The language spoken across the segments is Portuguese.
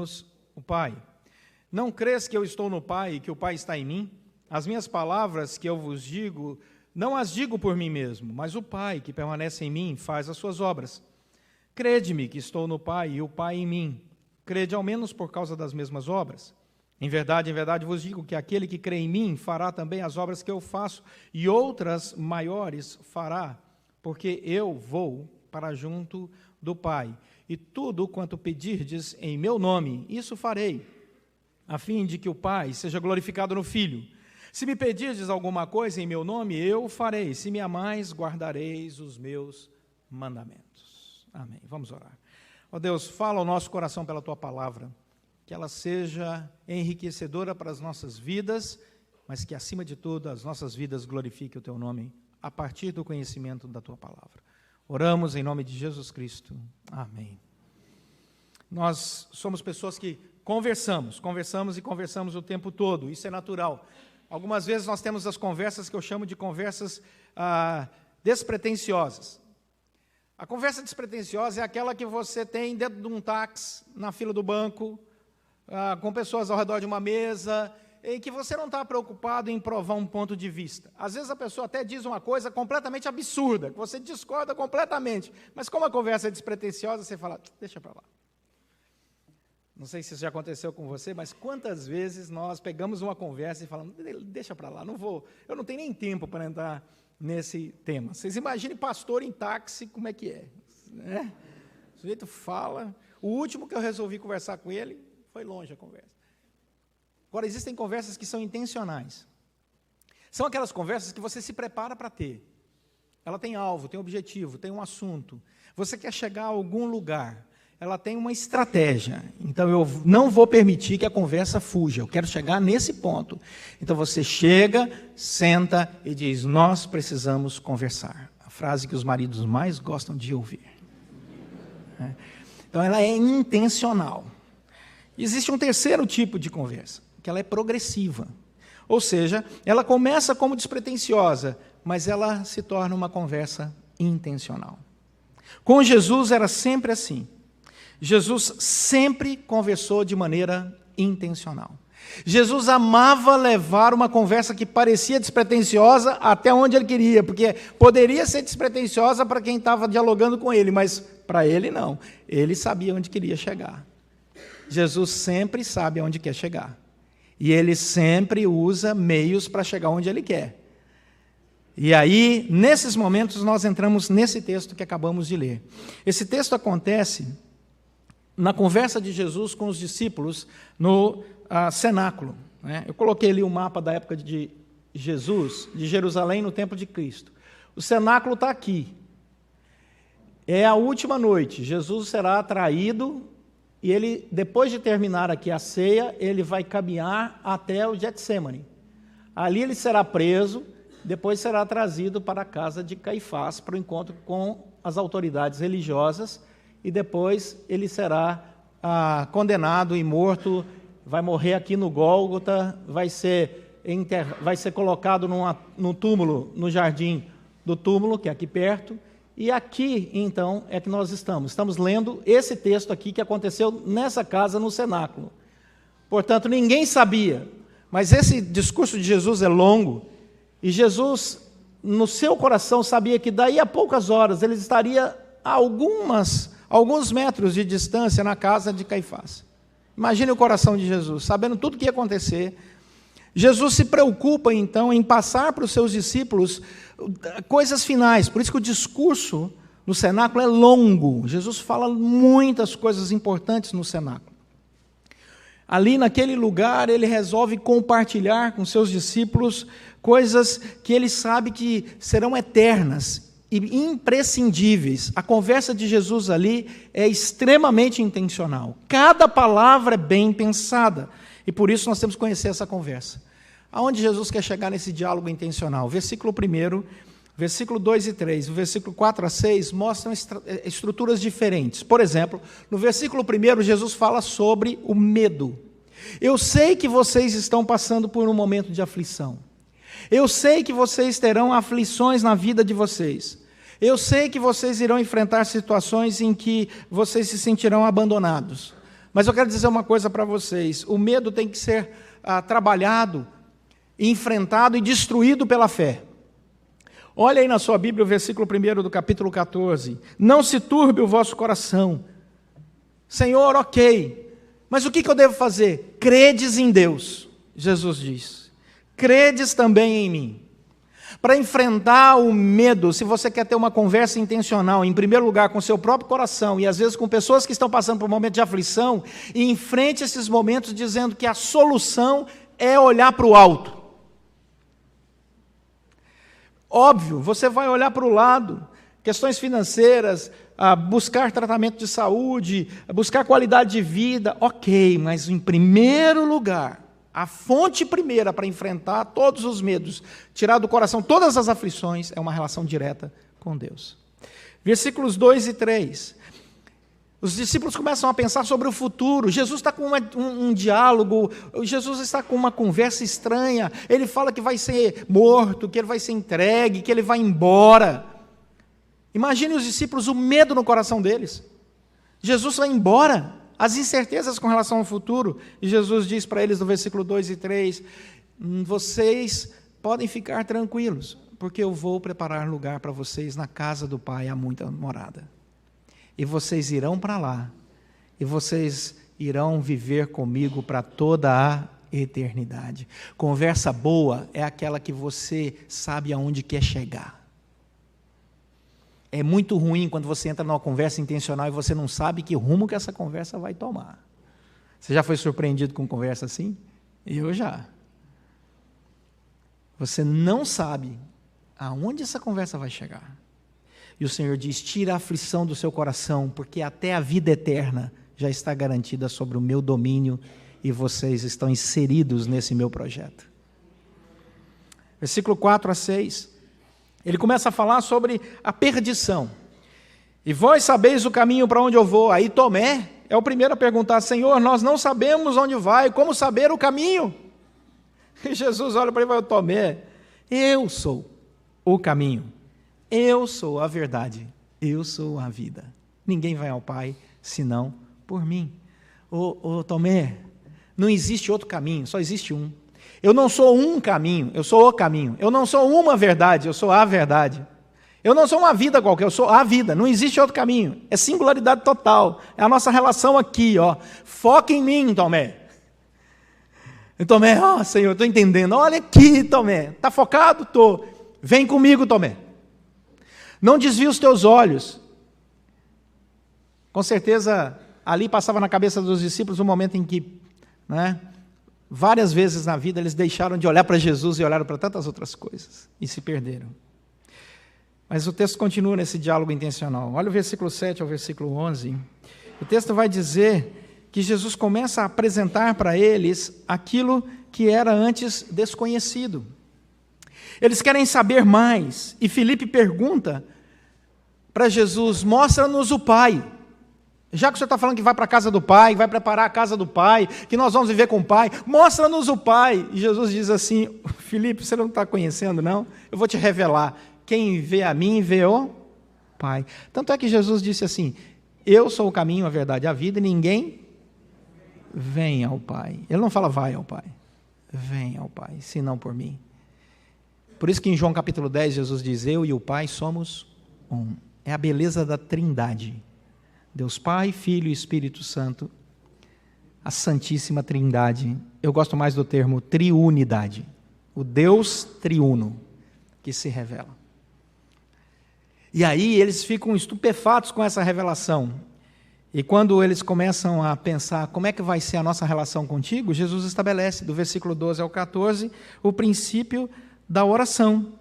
menos o Pai. Não crês que eu estou no Pai e que o Pai está em mim? As minhas palavras que eu vos digo, não as digo por mim mesmo, mas o Pai que permanece em mim faz as suas obras. Crede-me que estou no Pai e o Pai em mim. Crede ao menos por causa das mesmas obras. Em verdade vos digo que aquele que crê em mim fará também as obras que eu faço, e outras maiores fará, porque eu vou para junto do Pai. E tudo quanto pedirdes em meu nome, isso farei, a fim de que o Pai seja glorificado no Filho. Se me pedirdes alguma coisa em meu nome, eu farei. Se me amais, guardareis os meus mandamentos. Amém. Vamos orar. Ó Deus, fala ao nosso coração pela Tua palavra, que ela seja enriquecedora para as nossas vidas, mas que, acima de tudo, as nossas vidas glorifiquem o Teu nome, a partir do conhecimento da Tua palavra. Oramos em nome de Jesus Cristo. Amém. Nós somos pessoas que conversamos o tempo todo, isso é natural. Algumas vezes nós temos as conversas que eu chamo de conversas despretensiosas. A conversa despretensiosa é aquela que você tem dentro de um táxi, na fila do banco, com pessoas ao redor de uma mesa, em que você não está preocupado em provar um ponto de vista. Às vezes a pessoa até diz uma coisa completamente absurda, que você discorda completamente, mas como a conversa é despretensiosa, você fala, deixa para lá. Não sei se isso já aconteceu com você, mas quantas vezes nós pegamos uma conversa e falamos, deixa para lá, eu não tenho nem tempo para entrar nesse tema. Vocês imaginem pastor em táxi, como é que é? Né? O sujeito fala, o último que eu resolvi conversar com ele, foi longe a conversa. Agora, existem conversas que são intencionais. São aquelas conversas que você se prepara para ter. Ela tem alvo, tem objetivo, tem um assunto. Você quer chegar a algum lugar. Ela tem uma estratégia. Então, eu não vou permitir que a conversa fuja. Eu quero chegar nesse ponto. Então, você chega, senta e diz, nós precisamos conversar. A frase que os maridos mais gostam de ouvir. Então, ela é intencional. Existe um terceiro tipo de conversa, que ela é progressiva. Ou seja, ela começa como despretensiosa, mas ela se torna uma conversa intencional. Com Jesus era sempre assim. Jesus sempre conversou de maneira intencional. Jesus amava levar uma conversa que parecia despretensiosa até onde ele queria, porque poderia ser despretensiosa para quem estava dialogando com ele, mas para ele não. Ele sabia onde queria chegar. Jesus sempre sabe aonde quer chegar. E ele sempre usa meios para chegar onde ele quer. E aí, nesses momentos, nós entramos nesse texto que acabamos de ler. Esse texto acontece na conversa de Jesus com os discípulos no cenáculo. Né? Eu coloquei ali o mapa da época de Jesus, de Jerusalém, no tempo de Cristo. O cenáculo está aqui. É a última noite. Jesus será traído e ele, depois de terminar aqui a ceia, ele vai caminhar até o Getsemane. Ali ele será preso, depois será trazido para a casa de Caifás, para o encontro com as autoridades religiosas, e depois ele será condenado e morto, vai morrer aqui no Gólgota, vai ser colocado no túmulo, no jardim do túmulo, que é aqui perto, e aqui, então, é que nós estamos lendo esse texto aqui que aconteceu nessa casa, no cenáculo. Portanto, ninguém sabia, mas esse discurso de Jesus é longo, e Jesus, no seu coração, sabia que daí a poucas horas ele estaria a alguns metros de distância na casa de Caifás. Imagine o coração de Jesus, sabendo tudo o que ia acontecer. Jesus se preocupa, então, em passar para os seus discípulos coisas finais. Por isso que o discurso no cenáculo é longo. Jesus fala muitas coisas importantes no cenáculo. Ali, naquele lugar, ele resolve compartilhar com seus discípulos coisas que ele sabe que serão eternas e imprescindíveis. A conversa de Jesus ali é extremamente intencional. Cada palavra é bem pensada. E por isso nós temos que conhecer essa conversa. Aonde Jesus quer chegar nesse diálogo intencional? Versículo 1, versículo 2 e 3, o versículo 4 a 6 mostram estruturas diferentes. Por exemplo, no versículo 1, Jesus fala sobre o medo. Eu sei que vocês estão passando por um momento de aflição. Eu sei que vocês terão aflições na vida de vocês. Eu sei que vocês irão enfrentar situações em que vocês se sentirão abandonados. Mas eu quero dizer uma coisa para vocês: o medo tem que ser trabalhado, enfrentado e destruído pela fé. Olha aí na sua Bíblia o versículo 1 do capítulo 14. Não se turbe o vosso coração. Senhor, ok, mas o que eu devo fazer? Credes em Deus, Jesus diz. Credes também em mim. Para enfrentar o medo, se você quer ter uma conversa intencional, em primeiro lugar com seu próprio coração, e às vezes com pessoas que estão passando por um momento de aflição, e enfrente esses momentos dizendo que a solução é olhar para o alto. Óbvio, você vai olhar para o lado, questões financeiras, buscar tratamento de saúde, buscar qualidade de vida, ok, mas em primeiro lugar, a fonte primeira para enfrentar todos os medos, tirar do coração todas as aflições, é uma relação direta com Deus. Versículos 2 e 3. Os discípulos começam a pensar sobre o futuro. Jesus está com um diálogo, Jesus está com uma conversa estranha. Ele fala que vai ser morto, que ele vai ser entregue, que ele vai embora. Imagine os discípulos, o medo no coração deles. Jesus vai embora. As incertezas com relação ao futuro, e Jesus diz para eles no versículo 2 e 3, vocês podem ficar tranquilos, porque eu vou preparar lugar para vocês na casa do Pai, há muita morada. E vocês irão para lá, e vocês irão viver comigo para toda a eternidade. Conversa boa é aquela que você sabe aonde quer chegar. É muito ruim quando você entra numa conversa intencional e você não sabe que rumo que essa conversa vai tomar. Você já foi surpreendido com conversa assim? Eu já. Você não sabe aonde essa conversa vai chegar. E o Senhor diz, tira a aflição do seu coração, porque até a vida eterna já está garantida sobre o meu domínio e vocês estão inseridos nesse meu projeto. Versículo 4 a 6. Ele começa a falar sobre a perdição. E vós sabeis o caminho para onde eu vou. Aí Tomé é o primeiro a perguntar, Senhor, nós não sabemos onde vai, como saber o caminho? E Jesus olha para ele e fala, Tomé, eu sou o caminho, eu sou a verdade, eu sou a vida. Ninguém vai ao Pai senão por mim. Tomé, não existe outro caminho, só existe um. Eu não sou um caminho, eu sou o caminho. Eu não sou uma verdade, eu sou a verdade. Eu não sou uma vida qualquer, eu sou a vida. Não existe outro caminho. É singularidade total. É a nossa relação aqui, ó. Foca em mim, Tomé. E Tomé, Senhor, estou entendendo. Olha aqui, Tomé. Está focado? Estou. Vem comigo, Tomé. Não desvie os teus olhos. Com certeza, ali passava na cabeça dos discípulos um momento em que, várias vezes na vida eles deixaram de olhar para Jesus e olharam para tantas outras coisas e se perderam. Mas o texto continua nesse diálogo intencional. Olha o versículo 7 ao versículo 11. O texto vai dizer que Jesus começa a apresentar para eles aquilo que era antes desconhecido. Eles querem saber mais. E Filipe pergunta para Jesus, mostra-nos o Pai. Já que o senhor está falando que vai para a casa do Pai, vai preparar a casa do Pai, que nós vamos viver com o Pai, mostra-nos o Pai. E Jesus diz assim, Filipe, você não está conhecendo, não? Eu vou te revelar. Quem vê a mim, vê o Pai. Tanto é que Jesus disse assim, eu sou o caminho, a verdade e a vida, e ninguém vem ao Pai. Ele não fala vai ao Pai. Vem ao Pai, senão por mim. Por isso que em João capítulo 10, Jesus diz, eu e o Pai somos um. É a beleza da Trindade. Deus Pai, Filho e Espírito Santo, a Santíssima Trindade. Eu gosto mais do termo triunidade, o Deus triuno que se revela. E aí eles ficam estupefatos com essa revelação. E quando eles começam a pensar como é que vai ser a nossa relação contigo, Jesus estabelece, do versículo 12 ao 14, o princípio da oração.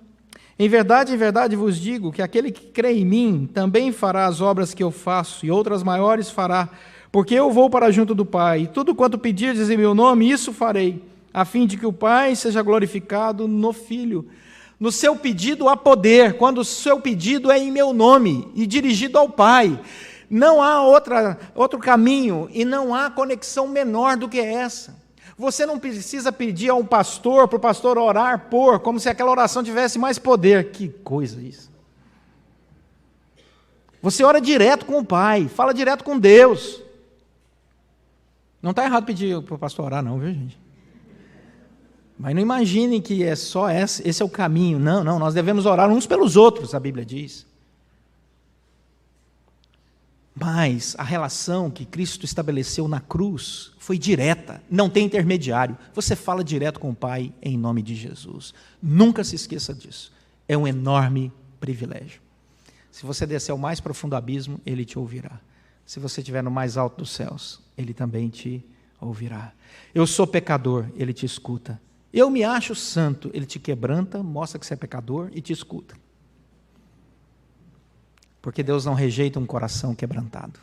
Em verdade vos digo que aquele que crê em mim também fará as obras que eu faço, e outras maiores fará, porque eu vou para junto do Pai, e tudo quanto pedirdes em meu nome, isso farei, a fim de que o Pai seja glorificado no Filho. No seu pedido há poder, quando o seu pedido é em meu nome, e dirigido ao Pai. Não há outro caminho, e não há conexão menor do que essa. Você não precisa pedir a um pastor, para o pastor orar por, como se aquela oração tivesse mais poder. Que coisa isso. Você ora direto com o Pai, fala direto com Deus. Não está errado pedir para o pastor orar, não, viu, gente? Mas não imaginem que é só esse é o caminho. Não, nós devemos orar uns pelos outros, a Bíblia diz. Mas a relação que Cristo estabeleceu na cruz foi direta, não tem intermediário. Você fala direto com o Pai em nome de Jesus. Nunca se esqueça disso. É um enorme privilégio. Se você descer ao mais profundo abismo, Ele te ouvirá. Se você estiver no mais alto dos céus, Ele também te ouvirá. Eu sou pecador, Ele te escuta. Eu me acho santo, Ele te quebranta, mostra que você é pecador e te escuta. Porque Deus não rejeita um coração quebrantado.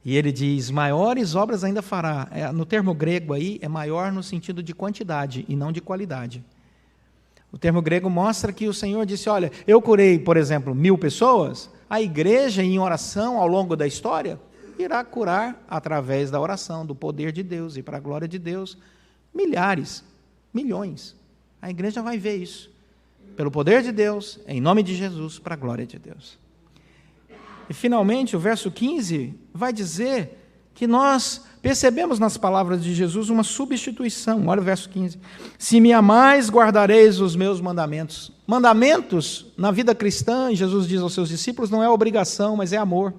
E Ele diz, maiores obras ainda fará. No termo grego aí, é maior no sentido de quantidade e não de qualidade. O termo grego mostra que o Senhor disse, olha, eu curei, por exemplo, 1000 pessoas, a igreja em oração ao longo da história irá curar através da oração, do poder de Deus e para a glória de Deus, milhares, milhões. A igreja vai ver isso. Pelo poder de Deus, em nome de Jesus, para a glória de Deus. E finalmente, o verso 15 vai dizer que nós percebemos nas palavras de Jesus uma substituição. Olha o verso 15. Se me amais, guardareis os meus mandamentos. Mandamentos, na vida cristã, Jesus diz aos seus discípulos, não é obrigação, mas é amor.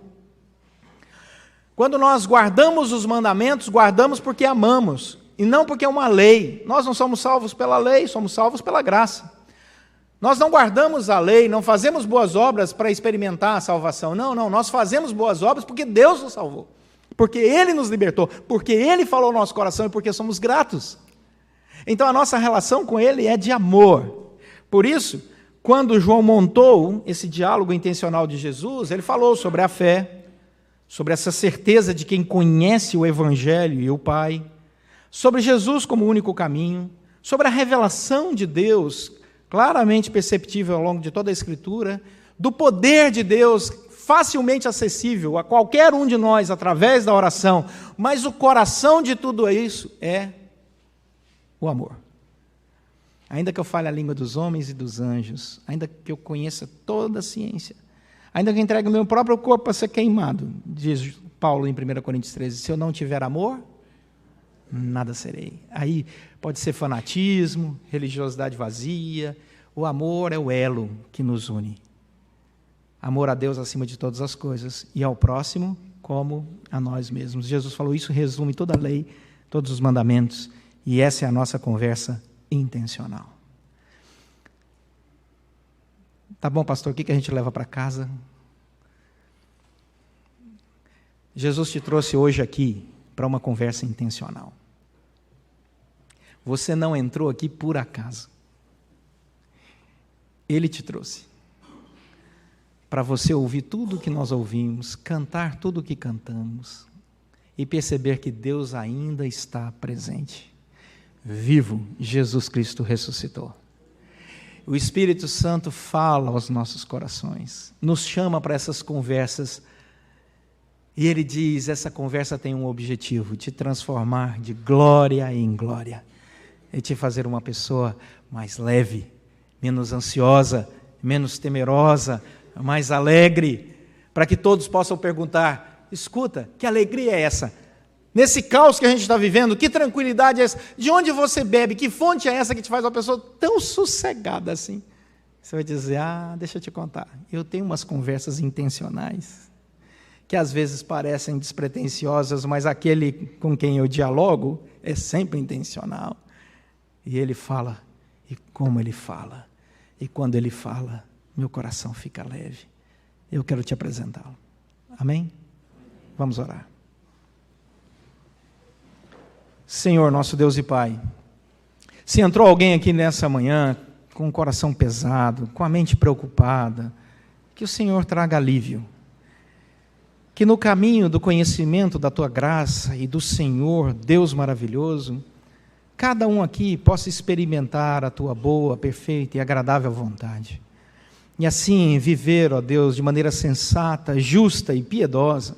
Quando nós guardamos os mandamentos, guardamos porque amamos, e não porque é uma lei. Nós não somos salvos pela lei, somos salvos pela graça. Nós não guardamos a lei, não fazemos boas obras para experimentar a salvação. Não, nós fazemos boas obras porque Deus nos salvou. Porque Ele nos libertou, porque Ele falou ao nosso coração e porque somos gratos. Então a nossa relação com Ele é de amor. Por isso, quando João montou esse diálogo intencional de Jesus, ele falou sobre a fé, sobre essa certeza de quem conhece o Evangelho e o Pai, sobre Jesus como o único caminho, sobre a revelação de Deus, claramente perceptível ao longo de toda a Escritura, do poder de Deus, facilmente acessível a qualquer um de nós através da oração, mas o coração de tudo isso é o amor. Ainda que eu fale a língua dos homens e dos anjos, ainda que eu conheça toda a ciência, ainda que eu entregue o meu próprio corpo para ser queimado, diz Paulo em 1 Coríntios 13, se eu não tiver amor, nada serei. Aí pode ser fanatismo, religiosidade vazia, o amor é o elo que nos une. Amor a Deus acima de todas as coisas e ao próximo como a nós mesmos. Jesus falou isso, resume toda a lei, todos os mandamentos, e essa é a nossa conversa intencional. Tá bom, pastor, o que a gente leva para casa? Jesus te trouxe hoje aqui para uma conversa intencional. Você não entrou aqui por acaso. Ele te trouxe para você ouvir tudo o que nós ouvimos, cantar tudo o que cantamos e perceber que Deus ainda está presente. Vivo, Jesus Cristo ressuscitou. O Espírito Santo fala aos nossos corações, nos chama para essas conversas e Ele diz, essa conversa tem um objetivo, te transformar de glória em glória e te fazer uma pessoa mais leve, menos ansiosa, menos temerosa, mais alegre, para que todos possam perguntar, escuta, que alegria é essa? Nesse caos que a gente está vivendo, que tranquilidade é essa? De onde você bebe? Que fonte é essa que te faz uma pessoa tão sossegada assim? Você vai dizer, deixa eu te contar, eu tenho umas conversas intencionais, que às vezes parecem despretensiosas, mas aquele com quem eu dialogo é sempre intencional. E ele fala, e como ele fala, e quando ele fala, meu coração fica leve. Eu quero te apresentá-lo. Amém? Vamos orar. Senhor, nosso Deus e Pai, se entrou alguém aqui nessa manhã com o coração pesado, com a mente preocupada, que o Senhor traga alívio. Que no caminho do conhecimento da Tua graça e do Senhor, Deus maravilhoso, cada um aqui possa experimentar a Tua boa, perfeita e agradável vontade. E assim viver, ó Deus, de maneira sensata, justa e piedosa,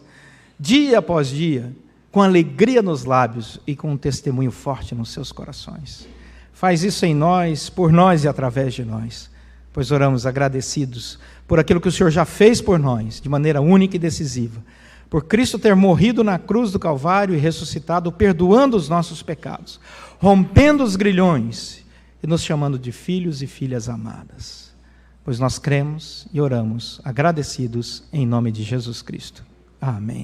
dia após dia, com alegria nos lábios e com um testemunho forte nos seus corações. Faz isso em nós, por nós e através de nós, pois oramos agradecidos por aquilo que o Senhor já fez por nós, de maneira única e decisiva, por Cristo ter morrido na cruz do Calvário e ressuscitado, perdoando os nossos pecados, rompendo os grilhões e nos chamando de filhos e filhas amadas. Pois nós cremos e oramos agradecidos em nome de Jesus Cristo. Amém.